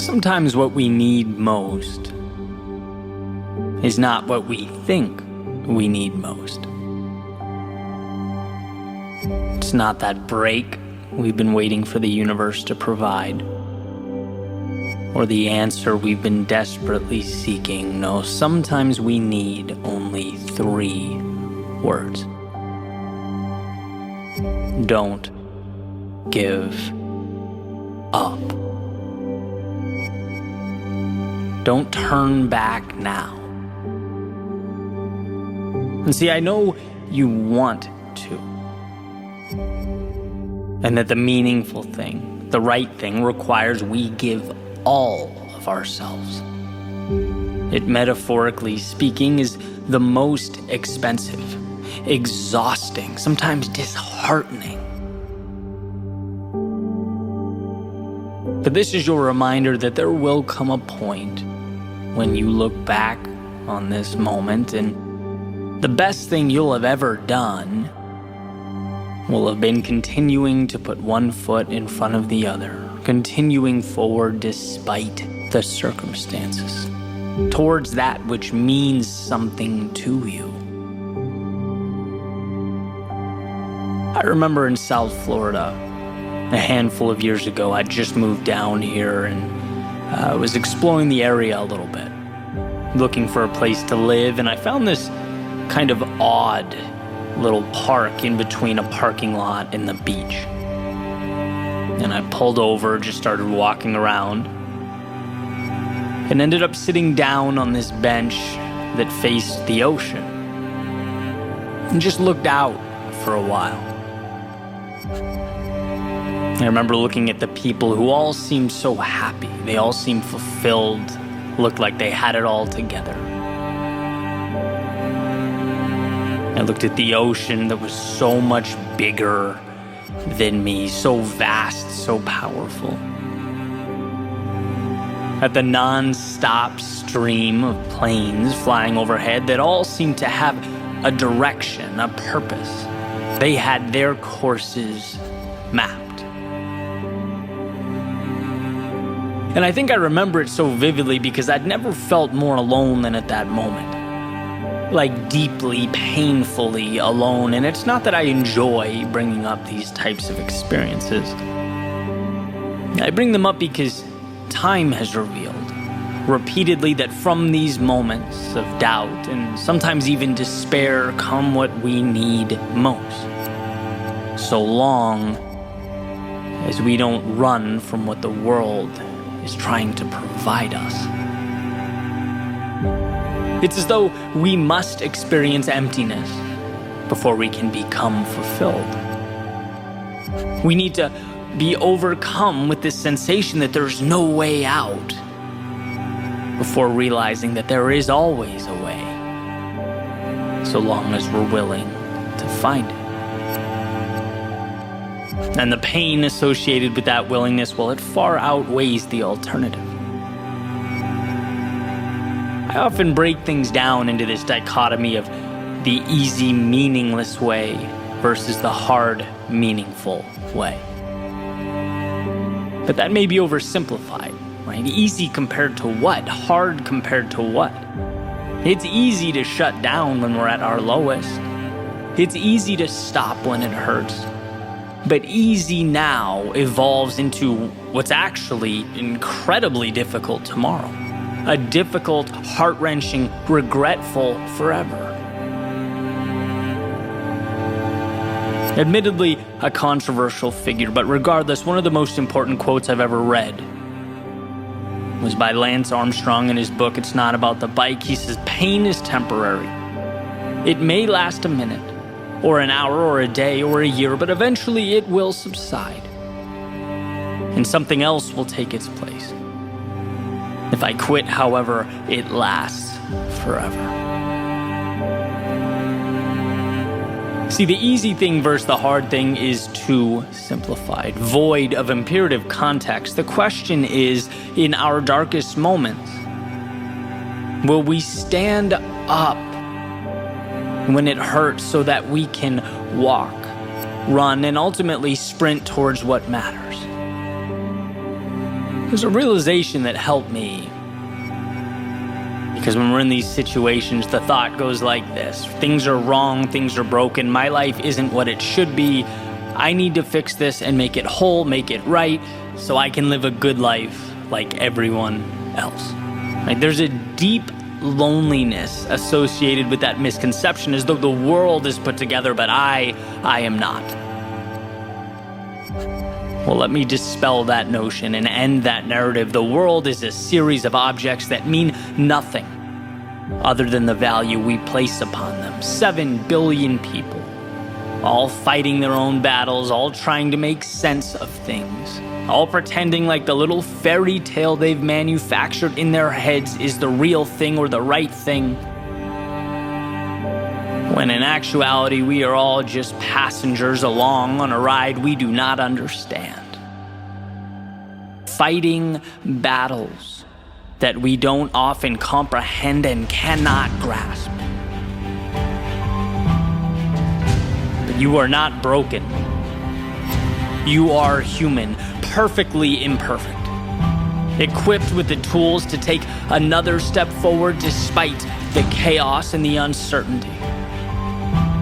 Sometimes what we need most is not what we think we need most. It's not that break we've been waiting for the universe to provide, or the answer we've been desperately seeking. No, sometimes we need only 3 words. Don't give up. Don't turn back now. And see, I know you want to. And that the meaningful thing, the right thing, requires we give all of ourselves. It, metaphorically speaking, is the most expensive, exhausting, sometimes disheartening. But this is your reminder that there will come a point when you look back on this moment and the best thing you'll have ever done will have been continuing to put one foot in front of the other, continuing forward despite the circumstances, towards that which means something to you. I remember in South Florida, a handful of years ago, I'd just moved down here and was exploring the area a little bit, looking for a place to live, and I found this kind of odd little park in between a parking lot and the beach. And I pulled over, just started walking around, and ended up sitting down on this bench that faced the ocean, and just looked out for a while. I remember looking at the people who all seemed so happy. They all seemed fulfilled, looked like they had it all together. I looked at the ocean that was so much bigger than me, so vast, so powerful. At the non-stop stream of planes flying overhead that all seemed to have a direction, a purpose. They had their courses mapped. And I think I remember it so vividly because I'd never felt more alone than at that moment. Like deeply, painfully alone. And it's not that I enjoy bringing up these types of experiences. I bring them up because time has revealed repeatedly that from these moments of doubt and sometimes even despair come what we need most. So long as we don't run from what the world is trying to provide us. It's as though we must experience emptiness before we can become fulfilled. We need to be overcome with this sensation that there's no way out before realizing that there is always a way, so long as we're willing to find it. And the pain associated with that willingness, well, it far outweighs the alternative. I often break things down into this dichotomy of the easy, meaningless way versus the hard, meaningful way. But that may be oversimplified, right? Easy compared to what? Hard compared to what? It's easy to shut down when we're at our lowest. It's easy to stop when it hurts. But easy now evolves into what's actually incredibly difficult tomorrow. A difficult, heart-wrenching, regretful forever. Admittedly, a controversial figure, but regardless, one of the most important quotes I've ever read was by Lance Armstrong in his book, It's Not About the Bike. He says, pain is temporary. It may last a minute, or an hour, or a day, or a year, but eventually it will subside, and something else will take its place. If I quit, however, it lasts forever. See, the easy thing versus the hard thing is too simplified, void of imperative context. The question is, in our darkest moments, will we stand up when it hurts so that we can walk, run, and ultimately sprint towards what matters? There's a realization that helped me. Because when we're in these situations, the thought goes like this: things are wrong, things are broken, my life isn't what it should be. I need to fix this and make it whole, make it right, so I can live a good life like everyone else. Right? There's a deep loneliness associated with that misconception, as though the world is put together, but I am not. Well, let me dispel that notion and end that narrative. The world is a series of objects that mean nothing other than the value we place upon them. 7 billion people, all fighting their own battles, all trying to make sense of things, all pretending like the little fairy tale they've manufactured in their heads is the real thing or the right thing, when in actuality we are all just passengers along on a ride we do not understand. Fighting battles that we don't often comprehend and cannot grasp. But you are not broken. You are human, perfectly imperfect, equipped with the tools to take another step forward despite the chaos and the uncertainty.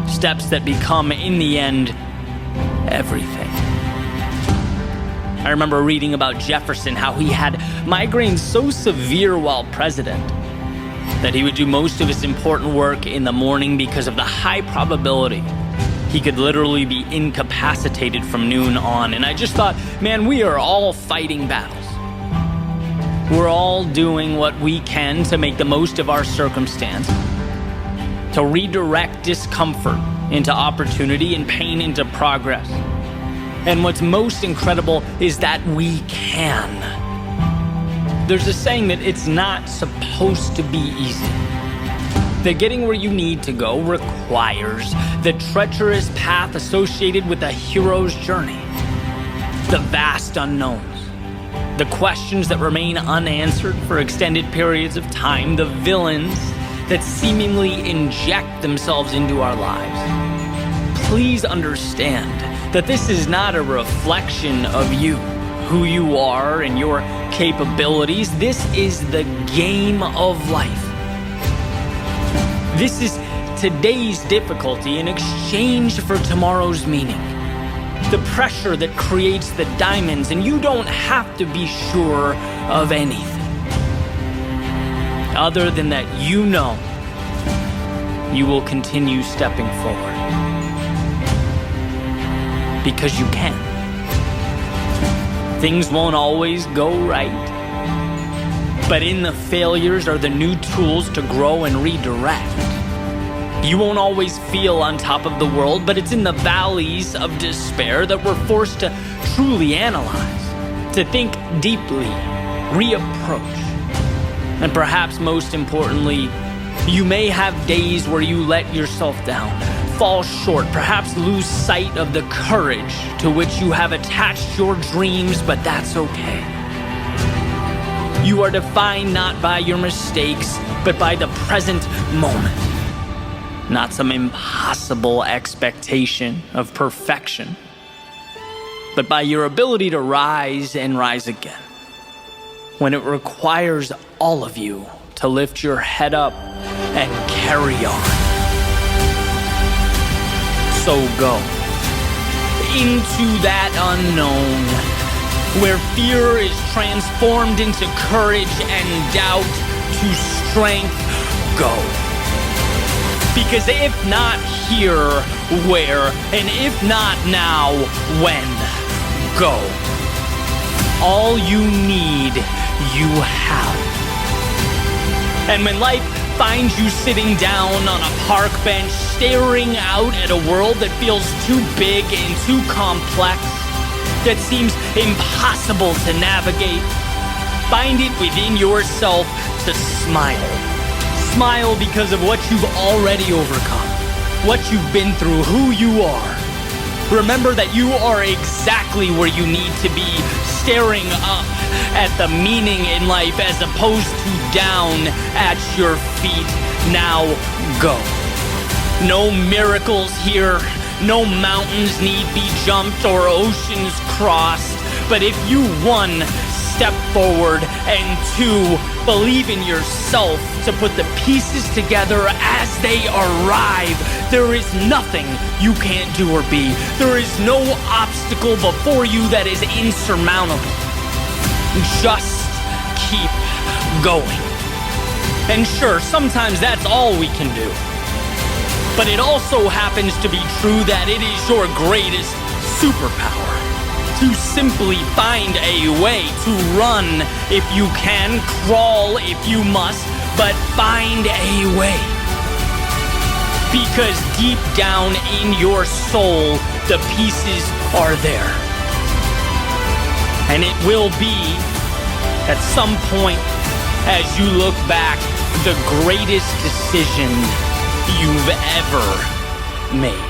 Steps that become, in the end, everything. I remember reading about Jefferson, how he had migraines so severe while president that he would do most of his important work in the morning because of the high probability he could literally be incapacitated from noon on. And I just thought, man, we are all fighting battles. We're all doing what we can to make the most of our circumstance, to redirect discomfort into opportunity and pain into progress. And what's most incredible is that we can. There's a saying that it's not supposed to be easy. That getting where you need to go requires the treacherous path associated with a hero's journey, the vast unknowns, the questions that remain unanswered for extended periods of time, the villains that seemingly inject themselves into our lives. Please understand that this is not a reflection of you, who you are and your capabilities. This is the game of life. This is today's difficulty in exchange for tomorrow's meaning. The pressure that creates the diamonds, and you don't have to be sure of anything other than that you know you will continue stepping forward. Because you can. Things won't always go right, but in the failures are the new tools to grow and redirect. You won't always feel on top of the world, but it's in the valleys of despair that we're forced to truly analyze, to think deeply, reapproach. And perhaps most importantly, you may have days where you let yourself down, fall short, perhaps lose sight of the courage to which you have attached your dreams, but that's okay. You are defined not by your mistakes, but by the present moment. Not some impossible expectation of perfection, but by your ability to rise and rise again, when it requires all of you to lift your head up and carry on. So go into that unknown, where fear is transformed into courage and doubt to strength. Go. Because if not here, where? And if not now, when? Go. All you need, you have. And when life finds you sitting down on a park bench, staring out at a world that feels too big and too complex, that seems impossible to navigate, find it within yourself to smile. Smile because of what you've already overcome, what you've been through, who you are. Remember that you are exactly where you need to be, staring up at the meaning in life as opposed to down at your feet. Now go. No miracles here, no mountains need be jumped or oceans crossed, but if you, one, step forward, and 2, believe in yourself to put the pieces together as they arrive. There is nothing you can't do or be. There is no obstacle before you that is insurmountable. Just keep going. And sure, sometimes that's all we can do. But it also happens to be true that it is your greatest superpower to simply find a way to run if you can, crawl if you must, but find a way. Because deep down in your soul, the pieces are there. And it will be, at some point, as you look back, the greatest decision you've ever made.